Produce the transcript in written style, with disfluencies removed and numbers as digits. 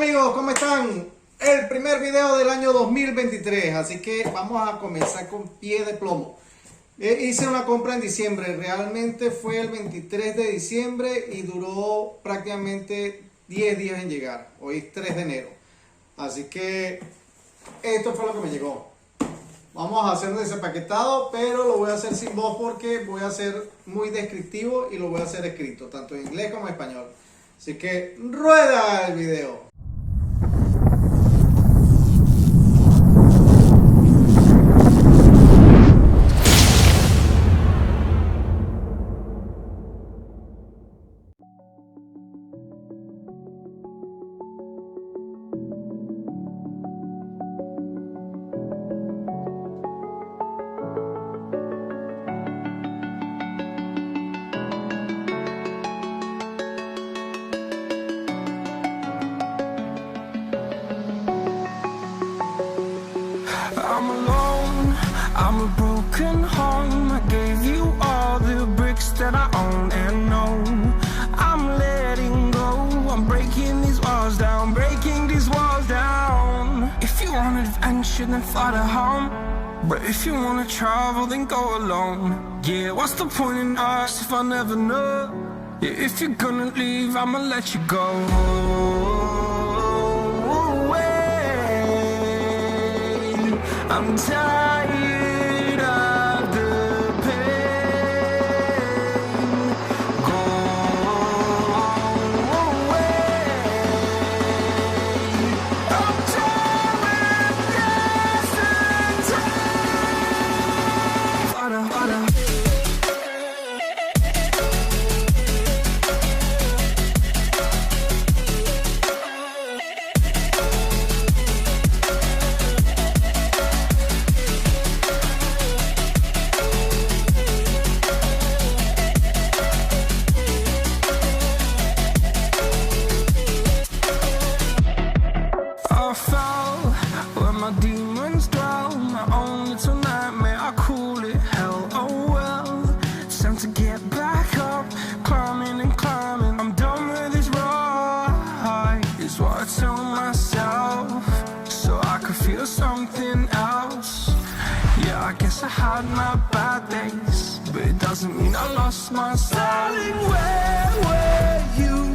amigos, ¿cómo están? El primer video del año 2023, así que vamos a comenzar con pie de plomo. Hice una compra en diciembre, realmente fue el 23 de diciembre y duró prácticamente 10 días en llegar. Hoy es 3 de enero, así que esto fue lo que me llegó. Vamos a hacer un desempaquetado, pero lo voy a hacer sin voz porque voy a ser muy descriptivo y lo voy a hacer escrito, tanto en inglés como en español. Así que rueda el video. I'm alone, I'm a broken home. I gave you all the bricks that I own and know. I'm letting go, I'm breaking these walls down, breaking these walls down. If you want adventure, then fly to home. But if you wanna travel, then go alone. Yeah, what's the point in us if I never know? Yeah, if you're gonna leave, I'ma let you go. I'm tired of the pain. Go away. I'm tired of yesterday. I fell where my demons dwell. My own little nightmare, I call it hell. Oh well, it's time to get back up, climbing and climbing. I'm done with this ride, is what I tell myself, so I could feel something else. Yeah, I guess I had my bad days, but it doesn't mean I lost my style. Where were you